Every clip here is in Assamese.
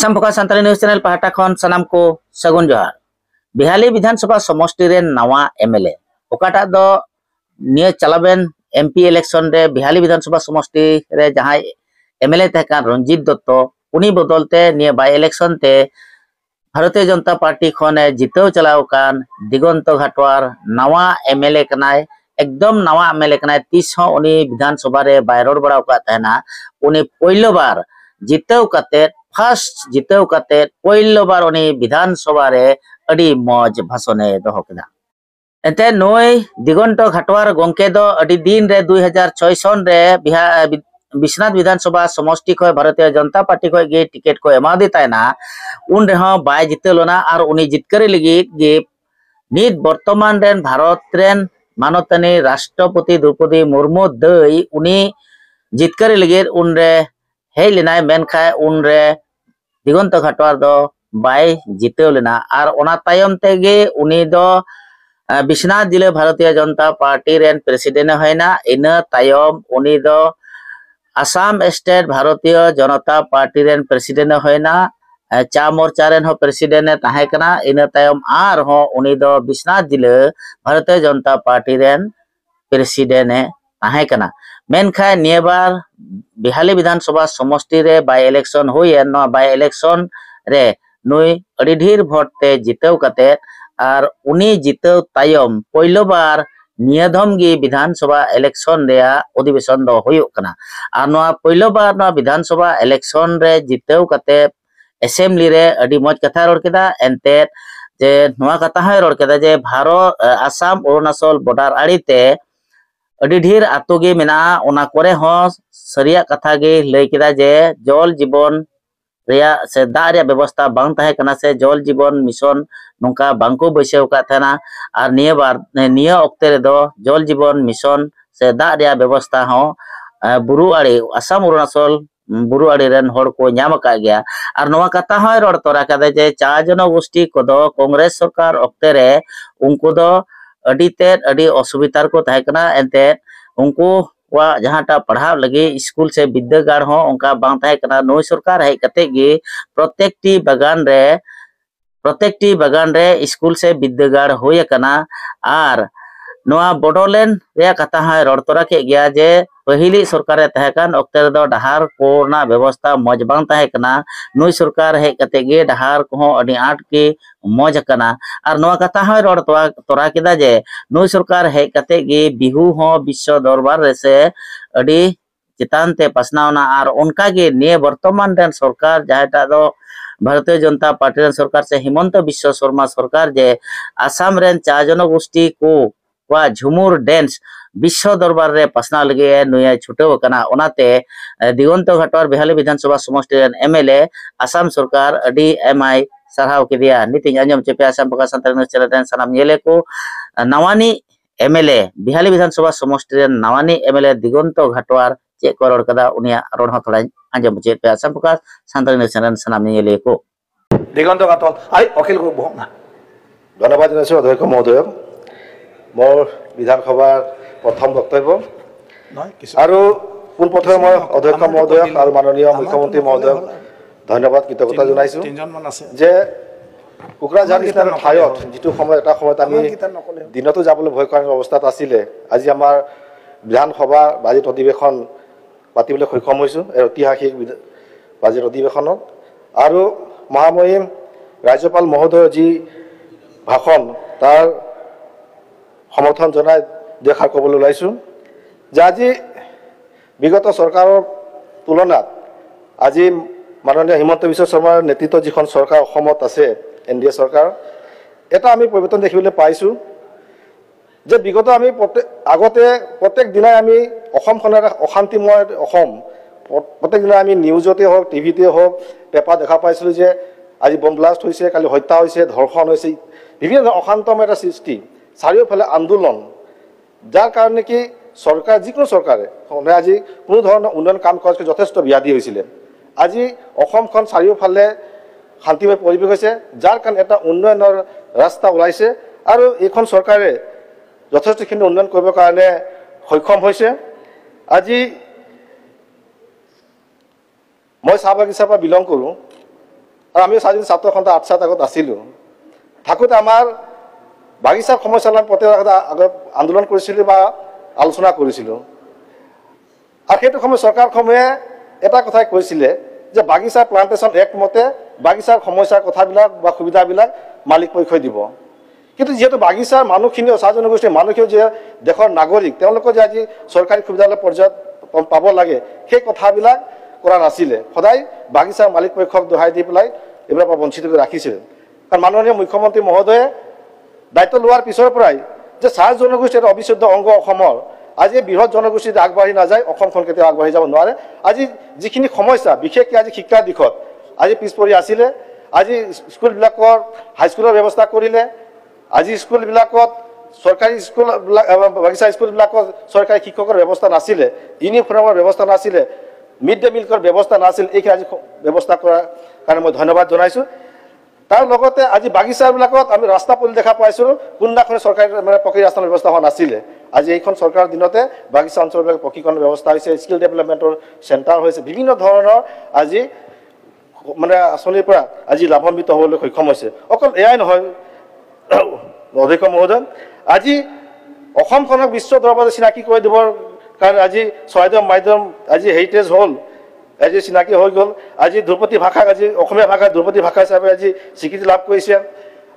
Assam focus Santali news channel पाहटा खन सनाम को सगुन जोहार। बिहाली विधानसभा समष्टि रे नवा एमएलए ओकाटा दो निय चलाबेन एमपी इलेक्शन रे बिहाली विधानसभा समष्टि रे जहां एमएलए तहकान रंजीत दत्त उनी बदलते निय बाय इलेक्शन ते भारतीय जनता पार्टी खने जितेव चलाव कान दिगंत घाटवार नवा एमएलए कनाय एकदम नवा एमएलए कनाय तीस हो उनी विधानसभा रे बाय रोड बड़ाव का तहना उनी पहिलो बार जितेव काते फर्स्ट जितेव काते पहिलो बार उनी विधानसभा रे अडी मौज भाषणे दोहो केदा एते नोय दिगंत घाटवार गोंके दो अडी दिन रे 2006 सन रे विश्वनाथ विधानसभा समष्टि को भारतीय जनता पार्टी को गे टिकट को एमा दी तायना उन रे हो बाय जितेलोना और उनी जितकरी लगी गे नित वर्तमान रेन भारत रेन मानवतानी राष्ट्रपति द्रौपदी मुर्मू दई उनी जितकरी लगी उन रे हे लेनाय मेनखाय उन रे दिगंत घाटवार दो बाय जितेव लेना और ओना तायम तेगे उनी दो विश्वनाथ जिले Bharatiya Janata party rain president होइना इना तायम उनी दो Assam state Bharatiya Janata party rain president होइना चा मोर्चा रेन हो प्रेसिडेंट ताहे कना इना तायम आर हो उनी दो विश्वनाथ जिले Bharatiya Janata party rain president ताहे कना मेनखाय नियबार बिहाली विधानसभा समष्टि रे बाय इलेक्शन होये न बाय इलेक्शन रे नुई अड़ी ढेर भोट ते जितेव काते और उनी जितेव तायम पहिलो बार नियधम गी विधानसभा इलेक्शन रे अधिवेशन दो हुयो कना और नवा पहिलो बार न विधानसभा इलेक्शन रे जितेव काते असेंबली रे अड़ी मौज कथा रोड केदा एनते जे नवा कथा है रोड केदा जे भारत आसाम अरुणाचल बॉर्डर आड़ीते अड़ी ढेर आतो गे मेना ओना करे हो सरिया कथा गे लय केदा जे जल जीवन रिया से दा रिया व्यवस्था बांग ताहे कना से जल जीवन मिशन नोंका बांको बैसेव का थाना और निय बार निय ओक्ते रे दो जल जीवन मिशन से दा रिया व्यवस्था हो बुरु आड़ी आसाम अरुणाचल बुरु आड़ी रेन होड़ को न्याम का गया और नवा कथा हो रोड तोरा कदे जे चा जनगोष्ठी को दो कांग्रेस सरकार ओक्ते रे उनको दो अड़ी ते अड़ी असुविधा को ताहे कना एनते उनको वा जहांटा पढ़ाव लगे स्कूल से विद्यागार हो उनका बांग ताहे कना नोय सरकार है कते गे प्रत्येक टी बगान रे स्कूल से विद्यागार होय कना और नोआ बडोलेंड रे कथा है रोड तोरा के गया जे पहिली सरकार ताहे कान ओक्ते दो डहार कोना व्यवस्था मौज बांग ताहे कना नोय सरकार है कते गे डहार को अडी आट के मौज कना और नोआ कथा है रोड तोरा केदा जे नोय सरकार है कते गे बिहू हो विश्व दरबार रे से अडी चितान ते पसनावना और उनका गे ने वर्तमान रेन सरकार जहाटा दो भारतीय जनता पार्टी रेन सरकार से हिमंत बिश्व शर्मा सरकार जे आसाम रेन चा जनगोष्ठी को वा झुमुर डांस विश्व दरबार रे पसना लगे नुया छुटेव कना ओनाते दिगंत घाटवार बिहाली विधानसभा समष्टि रेन एमएलए आसाम सरकार अडी एमआई सरहाव के दिया नीति अंजम चेपे Assam focus Santali news channel रेन सनाम येले को नवानी एमएलए बिहाली विधानसभा समष्टि रेन नवानी एमएलए दिगंत घाटवार चे को रोड कदा उनिया रोड हो थोड़ा अंजम चेपे Assam focus Santali news channel सनाम येले को दिगंत घाटवार आई अखिल को बहुना धन्यवाद जनाइছো अध्यक्ष महोदय मोर विधानसभार प्रथम वक्तव्य और पुनप्रथमे मैं अध्यक्ष महोदय और माननीय मुख्यमंत्री महोदय धन्यवाद कृतज्ञता जनाइছো जे कुकराझार निचिना ठायत जितु समय এটা সময়ত আমি দিনতো যাবলৈ ভয় কৰাৰ অৱস্থাত আছিল আজি আমাৰ বিধানসভা বাজেট অধিৱেশন পাতিবলৈ সক্ষম হৈছো ঐতিহাসিক বাজেট অধিৱেশনত আৰু মহামহিম ৰাজ্যপাল মহোদয় যি ভাষণ তাৰ समर्थन जनाय देखा कबल ओलाइছো जे আজি विगत सरकारों तुलनात আজি माननीय हिमंत बिश्व शर्मार नेतृत्व जिखन सरकार অসমত আছে एनडीए सरकार এটা আমি পৰিৱৰ্তন দেখিবলৈ পাইছো যে বিগত আমি আগতে প্ৰত্যেক দিনাই আমি অসমখনৰ অশান্তিময় অসম প্ৰত্যেক দিনা আমি নিউজতে হোক টিভিতে হোক পেপাৰ দেখা পাইছিলো যে আজি বম ব্লাষ্ট হৈছে কালি হত্যা হৈছে ধৰ্ষণ হৈছে বিভিন্ন অশান্তময় এটা সৃষ্টি চাৰিওফালে আন্দোলন যাৰ কাৰণে কি सरकार जिको सरकारे आज কোনো ধৰণৰ উন্নয়ন কাম কৰাতকৈ যথেষ্ট ব্যাধি হৈছিল আজি অসমখন চাৰিওফালে শান্তিময় পৰিৱেশ হৈছে যাৰ কাৰণে এটা উন্নয়নৰ ৰাস্তা ওলাইছে আৰু এইখন চৰকাৰে যথেষ্টখিনি উন্নয়ন কৰিবৰ কাৰণে সক্ষম হৈছে আজি মই চাহ বাগিচাৰ পৰা বিলং কৰোঁ আৰু আমি স্বাধীন ছাত্ৰ সন্থা 8 সাত আগত আছিলোঁ থাকোঁতে আমাৰ বাগিচাৰ সমস্যাৰ প্ৰতি আগত আন্দোলন কৰিছিলোঁ বা আলোচনা কৰিছিলোঁ আৰু সেইটো সময়ত চৰকাৰখনে এটা কথাই কৈছিলে যে বাগিচাৰ প্লান্টেশ্যন এক্ট মতে বাগিচাৰ সমস্যাৰ কথাবিলাক বা সুবিধাবিলাক মালিক পক্ষই দিব কিন্তু যেহেতু বাগিচাৰ মানুহখিনি চাহ জনগোষ্ঠীৰ মানুহখিনিও যে দেশৰ নাগৰিক তেওঁলোকে যে আজি চৰকাৰী সুবিধালৈ পৰ্যায়ত পাব লাগে সেই কথাবিলাক কৰা নাছিলে সদায় বাগিচাৰ মালিক পক্ষক দোহাই দি পেলাই এইবিলাক বঞ্চিত কৰি ৰাখিছিল কাৰণ মাননীয় মুখ্যমন্ত্ৰী মহোদয়ে দায়িত্ব লোৱাৰ পিছৰ পৰাই যে চাহ জনগোষ্ঠী এটা অবিচ্ছেদ্য অংগ অসমৰ আজি বৃহৎ জনগোষ্ঠী আগবাঢ়ি নাযায় অসমখন কেতিয়াও আগবাঢ়ি যাব নোৱাৰে আজি যিখিনি সমস্যা বিশেষকৈ আজি শিক্ষাৰ দিশত আজি পিছ পৰি আছিলে আজি স্কুলবিলাকৰ হাইস্কুলৰ ব্যৱস্থা কৰিলে আজি স্কুলবিলাকত চৰকাৰী স্কুলবিলাক বাগিচা স্কুলবিলাকত চৰকাৰী শিক্ষকৰ ব্যৱস্থা নাছিলে ইউনিফৰ্মৰ ব্যৱস্থা নাছিলে মিড ডে মিলৰ ব্যৱস্থা নাছিল এইখিনি আজি ব্যৱস্থা কৰাৰ কাৰণে মই ধন্যবাদ জনাইছোঁ তাৰ লগতে আজি বাগিচাবিলাকত আমি ৰাস্তা পদূলি দেখা পাইছিলোঁ কোনদিনাখনে চৰকাৰী মানে পকী ৰাস্তাৰ ব্যৱস্থা হোৱা নাছিলে আজি এইখন চৰকাৰৰ দিনতে বাগিচা অঞ্চলবিলাক পকীকৰণৰ ব্যৱস্থা হৈছে স্কিল ডেভেলপমেণ্টৰ চেণ্টাৰ হৈছে বিভিন্ন ধৰণৰ আজি মানে আঁচনিৰ পৰা আজি লাভান্বিত হ'বলৈ সক্ষম হৈছে অকল এয়াই নহয় অধ্যক্ষ মহোদয় আজি অসমখনক বিশ্ব দৰবাৰত চিনাকি কৰি দিবৰ কাৰণে আজি চৰাইদেউ মাধ্যম আজি হেৰিটেজ হ'ল আজি চিনাকি হৈ গ'ল আজি ধ্ৰুপদী ভাষাক আজি অসমীয়া ভাষা ধ্ৰুপদী ভাষা হিচাপে আজি স্বীকৃতি লাভ কৰিছে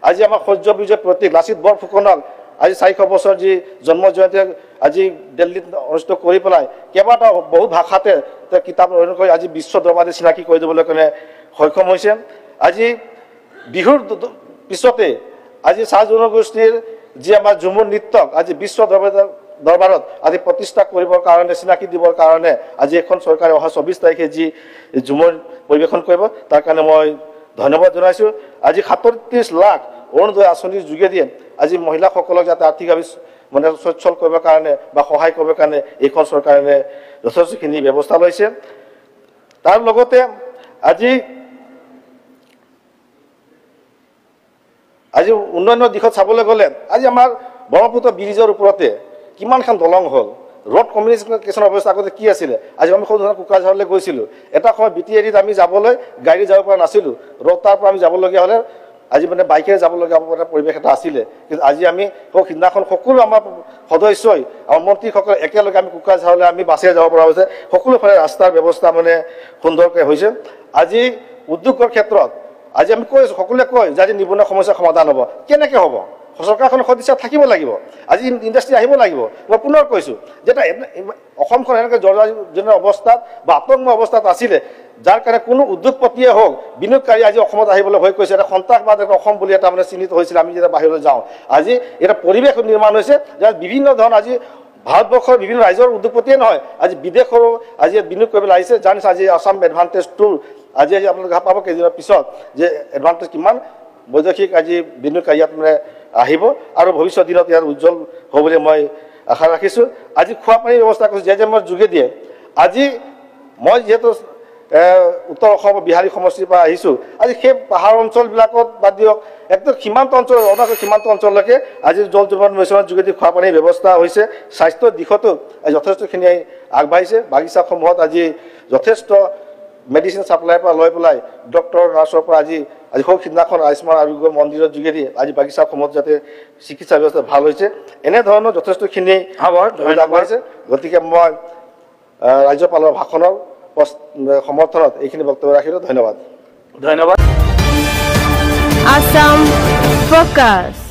আজি আমাৰ সৌৰ্য বিজয় প্ৰতীক লাচিত বৰফুকনক আজি 400 বছৰ যি জন্ম জয়ন্তী আজি দিল্লীত অনুষ্ঠিত কৰি পেলাই কেইবাটাও বহু ভাষাতে তেওঁ কিতাপ ৰচনা কৰি আজি বিশ্ব দৰবাৰত চিনাকি কৰি দিবলৈ কাৰণে সক্ষম হৈছে আজি বিহুৰ পিছতে আজি চাহ জনগোষ্ঠীৰ যি আমাৰ ঝুমুৰ নৃত্যক আজি বিশ্ব দৰবাৰত আজি প্ৰতিষ্ঠা কৰিবৰ কাৰণে চিনাকি দিবৰ কাৰণে আজি এখন চৰকাৰে অহা 24 তাৰিখে যি ঝুমুৰ পৰিৱেশন কৰিব তাৰ কাৰণে মই ধন্যবাদ জনাইছোঁ আজি 37 লাখ অৰুণোদয় আঁচনিৰ যোগেদি আজি মহিলাসকলক যাতে আৰ্থিকভাৱে মানে সচ্ছল কৰিবৰ কাৰণে বা সহায় কৰিবৰ কাৰণে এইখন চৰকাৰে যথেষ্টখিনি ব্যৱস্থা লৈছে তাৰ লগতে আজি উন্নয়নৰ দিশত চাবলৈ গ'লে আজি আমাৰ ব্ৰহ্মপুত্ৰ ব্ৰিজৰ ওপৰতে কিমানখন দলং হ'ল ৰোড কমিউনিকেশ্যনৰ অৱস্থা আগতে কি আছিলে আজি আমি সৰু ধৰণৰ কোকৰাঝাৰলৈ গৈছিলোঁ এটা সময় BTADত আমি যাবলৈ গাড়ী যাব পৰা নাছিলোঁ তাৰ পৰা আমি যাবলগীয়া হ'লে আজি মানে বাইকেৰে যাবলগীয়া পৰিৱেশ এটা আছিলে কিন্তু আজি আমি সিদিনাখন সকলো আমাৰ সদস্যই আমাৰ মন্ত্ৰীসকলে একেলগে আমি কোকৰাঝাৰলৈ আমি বাছেৰে যাব পৰা হৈছে সকলোফালে ৰাস্তাৰ ব্যৱস্থা মানে সুন্দৰকৈ হৈছে আজি উদ্যোগৰ ক্ষেত্ৰত আজি আমি কৈ আছোঁ সকলোৱে কয় যে আজি নিবনুৱা সমস্যাৰ সমাধান হ'ব কেনেকৈ হ'ব চৰকাৰখনৰ সদিচ্ছা থাকিব লাগিব আজি ইণ্ডাষ্ট্ৰী আহিব লাগিব মই পুনৰ কৈছোঁ যে অসমখন এনেকৈ জৰ্জৰিত অৱস্থাত বা আতংক অৱস্থাত আছিলে যাৰ কাৰণে কোনো উদ্যোগপতিয়ে হওক বিনিয়োগকাৰী আজি অসমত আহিবলৈ ভয় কৰিছে এটা সন্ত্ৰাসবাদ এটা অসম বুলি এটা মানে চিহ্নিত হৈছিল আমি যেতিয়া বাহিৰলৈ যাওঁ আজি এটা পৰিৱেশ নিৰ্মাণ হৈছে যাৰ বিভিন্ন ধৰণৰ আজি ভাৰতবৰ্ষৰ বিভিন্ন ৰাজ্যৰ উদ্যোগপতিয়ে নহয় আজি বিদেশৰো আজি বিনিয়োগ কৰিবলৈ আহিছে জানিছে আজি আসাম এডভান্টেজ টুৰ আজি আপোনালোকে পাব কেইদিনৰ পিছত যে এডভান্টেজ কিমান বৈদেশিক আজি বিনিয়োগকাৰী ইয়াত মানে আহিব আৰু ভৱিষ্যত দিনত ইয়াৰ উজ্জ্বল হ'ব বুলি মই আশা ৰাখিছোঁ আজি খোৱা পানীৰ ব্যৱস্থা কৰিছোঁ যে মোৰ যোগেদিয়ে আজি মই যিহেতু উত্তৰ অসম বিহাৰী সমষ্টিৰ পৰা আহিছোঁ আজি সেই পাহাৰ অঞ্চলবিলাকত বাদ দিয়ক একদম সীমান্ত অঞ্চল অৰুণাচল সীমান্ত অঞ্চললৈকে আজি জল জীৱন মিছনৰ যোগেদি খোৱা পানীৰ ব্যৱস্থা হৈছে স্বাস্থ্যৰ দিশতো যথেষ্টখিনি আগবাঢ়িছে বাগিচাসমূহত আজি যথেষ্ট মেডিচিন ছাপ্লাইৰ পৰা লৈ পেলাই ডক্টৰ নাৰ্ছৰ পৰা আজি সৌ সিদিনাখন আয়ুষ্মান আৰোগ্য মন্দিৰৰ যোগেদি আজি বাগিচাসমূহত যাতে চিকিৎসা ব্যৱস্থা ভাল হৈছে এনেধৰণৰ যথেষ্টখিনি আগবাঢ়িছে গতিকে মই ৰাজ্যপালৰ ভাষণৰ সমৰ্থনত এইখিনি বক্তব্য ৰাখিলোঁ ধন্যবাদ Assam Focus.